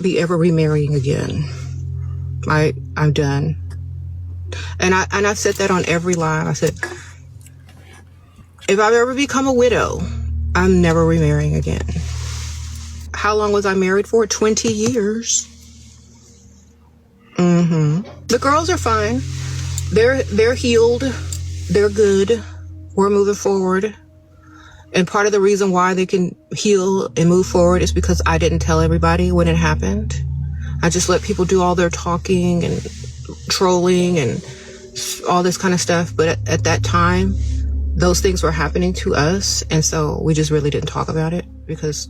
be ever remarrying again. I'm done. And I've said that on every live. I said, if I've ever become a widow, I'm never remarrying again. How long was I married for? 20 years. The girls are fine. They're healed. They're good. We're moving forward. And part of the reason why they can heal and move forward is because I didn't tell everybody when it happened. I just let people do all their talking and trolling and all this kind of stuff. But at that time, those things were happening to us. And so we just really didn't talk about it because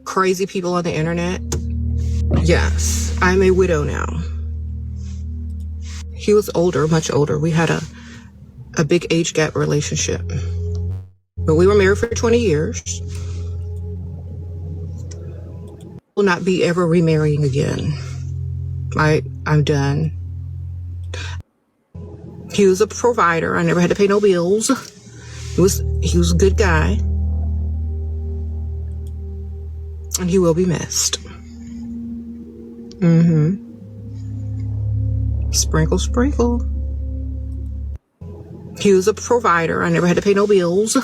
crazy people on the internet. Yes, I'm a widow now. He was older, much older. We had a big age gap relationship. But we were married for 20 years. Will not be ever remarrying again. I'm done. He was a provider. I never had to pay no bills. He was a good guy. And he will be missed. Sprinkle, sprinkle. He was a provider. I never had to pay no bills.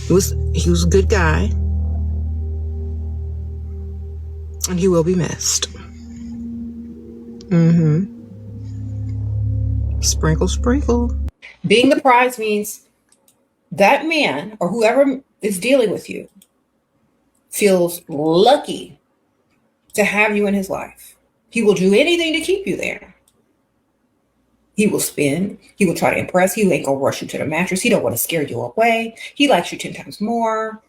He was a good guy. And he will be missed. Sprinkle, sprinkle. Being the prize means that man or whoever is dealing with you feels lucky to have you in his life. He will do anything to keep you there. He will spin. He will try to impress. He ain't gonna rush you to the mattress. He don't want to scare you away. He likes you 10 times more.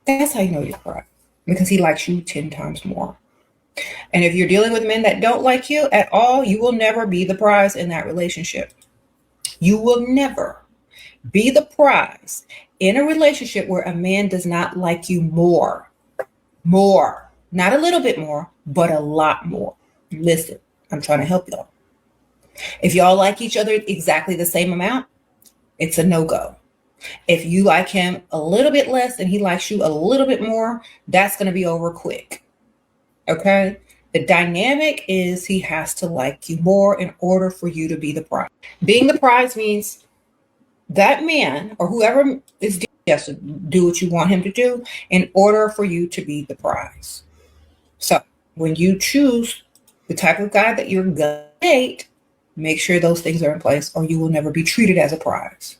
That's how you know you're prize, because he likes you 10 times more. And if you're dealing with men that don't like you at all, you will never be the prize in that relationship. You will never be the prize in a relationship where a man does not like you more. More. Not a little bit more, but a lot more. Listen, I'm trying to help y'all. If y'all like each other exactly the same amount, it's a no-go. If you like him a little bit less and he likes you a little bit more, that's going to be over quick. Okay? The dynamic is he has to like you more in order for you to be the prize. Being the prize means that man or whoever is has to do what you want him to do in order for you to be the prize. So when you choose the type of guy that you're going to date, make sure those things are in place or you will never be treated as a prize.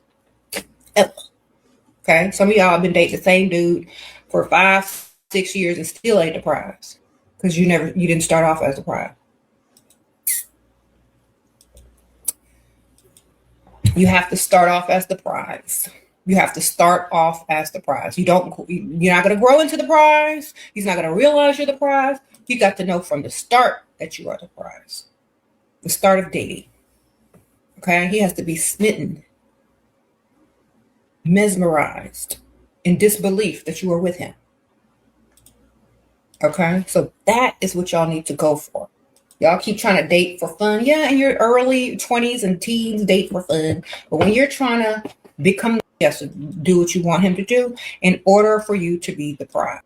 Okay? Some of y'all have been dating the same dude for 5, 6 years and still ain't the prize because you didn't start off as a prize. You have to start off as the prize. You have to start off as the prize. You're not going to grow into the prize. He's not going to realize you're the prize. You got to know from the start that you are the prize. The start of dating. Okay? He has to be smitten, mesmerized, in disbelief that you are with him. Okay? So that is what y'all need to go for. Y'all keep trying to date for fun. Yeah, in your early 20s and teens, date for fun. But when you're trying to become, yes, do what you want him to do in order for you to be the prize.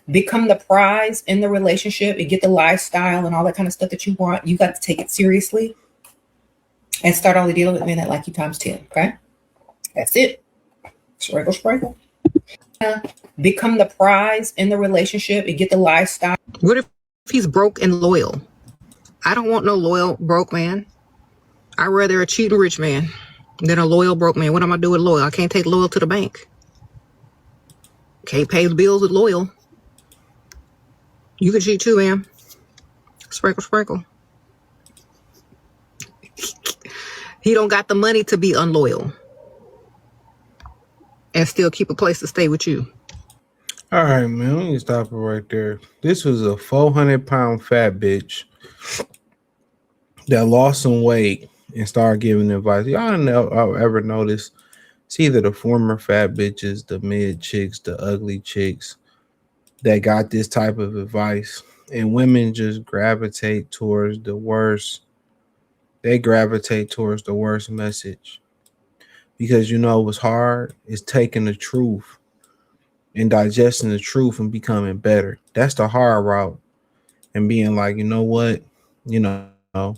Become the prize in the relationship and get the lifestyle and all that kind of stuff that you want. You got to take it seriously and start only dealing with men that like you times 10. Okay? That's it. Sprinkle, sprinkle. Become the prize in the relationship and get the lifestyle. What if he's broke and loyal? I don't want no loyal broke man. I'd rather a cheating rich man than a loyal broke man. What am I doing with loyal? I can't take loyal to the bank. Can't pay the bills with loyal. You can cheat too, ma'am. Sprinkle, sprinkle. He don't got the money to be unloyal and still keep a place to stay with you. All right, man. Let me stop it right there. This was a 400-pound fat bitch that lost some weight and started giving advice. Y'all know I'll ever notice it's either the former fat bitches, the mid chicks, the ugly chicks that got this type of advice, and women just gravitate towards the worst. They gravitate towards the worst message because it was hard. It's taking the truth and digesting the truth and becoming better. That's the hard route. And being like, you know what? You know,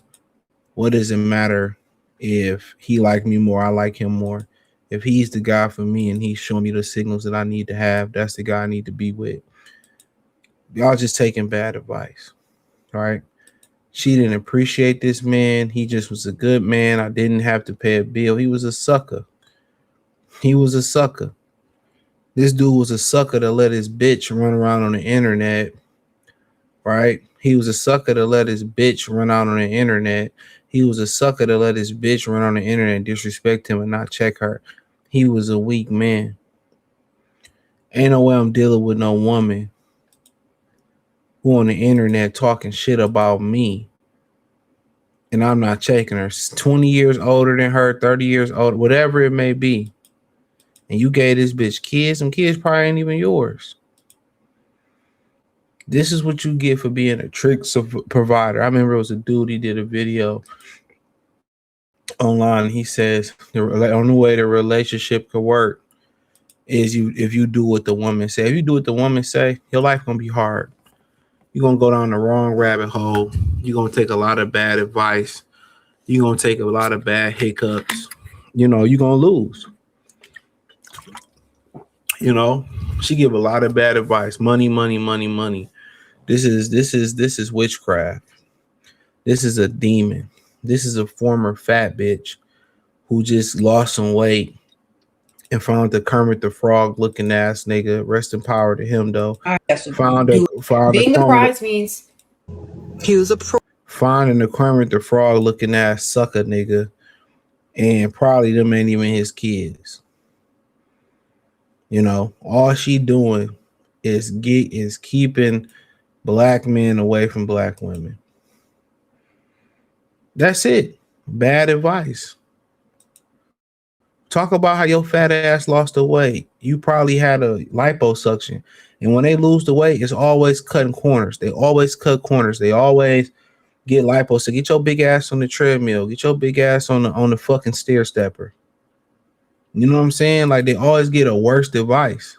what does it matter if he like me more, I like him more? If he's the guy for me and he's showing me the signals that I need to have, that's the guy I need to be with. Y'all just taking bad advice, right? She didn't appreciate this man. He just was a good man. I didn't have to pay a bill. He was a sucker. He was a sucker. This dude was a sucker to let his bitch run around on the internet, right? He was a sucker to let his bitch run out on the internet. He was a sucker to let his bitch run on the internet and disrespect him and not check her. He was a weak man. Ain't no way I'm dealing with no woman who on the internet talking shit about me and I'm not checking her. 20 years older than her, 30 years old, whatever it may be. And you gave this bitch kids. Some kids probably ain't even yours. This is what you get for being a trick provider. I remember it was a dude, he did a video online. He says the only way the relationship could work is if you do what the woman say. If you do what the woman say, your life gonna be hard. You're gonna go down the wrong rabbit hole. You're gonna take a lot of bad advice. You're gonna take a lot of bad hiccups. You know, you're gonna lose. You know, she give a lot of bad advice. Money, money, money, money. This is witchcraft. This is a demon. This is a former fat bitch who just lost some weight and found the Kermit the Frog looking ass nigga. Rest in power to him though. Being the prize means He was a pro. Finding the Kermit the Frog looking ass sucker nigga, and probably them ain't even his kids. You know, all she doing is keeping black men away from black women. That's it. Bad advice. Talk about how your fat ass lost the weight. You probably had a liposuction. And when they lose the weight, it's always cutting corners. They always cut corners. They always get liposuction. Get your big ass on the treadmill. Get your big ass on the fucking stair stepper. You know what I'm saying? Like they always get a worse device.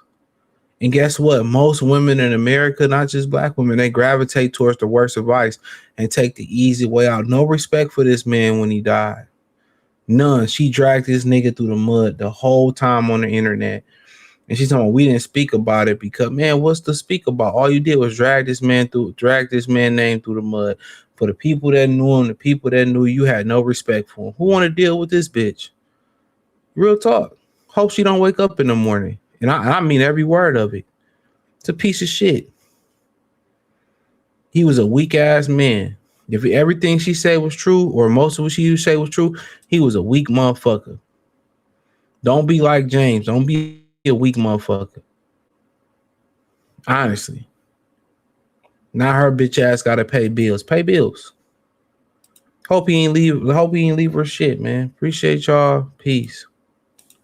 And guess what? Most women in America, not just black women, they gravitate towards the worst advice and take the easy way out. No respect for this man when he died. None. She dragged this nigga through the mud the whole time on the internet. And she's talking, we didn't speak about it because, man, what's to speak about? All you did was drag this man name through the mud. For the people that knew him, the people that knew you had no respect for him. Who want to deal with this bitch? Real talk. Hope she don't wake up in the morning. And I mean every word of it. It's a piece of shit. He was a weak ass man. If everything she said was true, or most of what she used to say was true, he was a weak motherfucker. Don't be like James. Don't be a weak motherfucker. Honestly. Now her bitch ass gotta pay bills. Pay bills. Hope he ain't leave her shit, man. Appreciate y'all. Peace.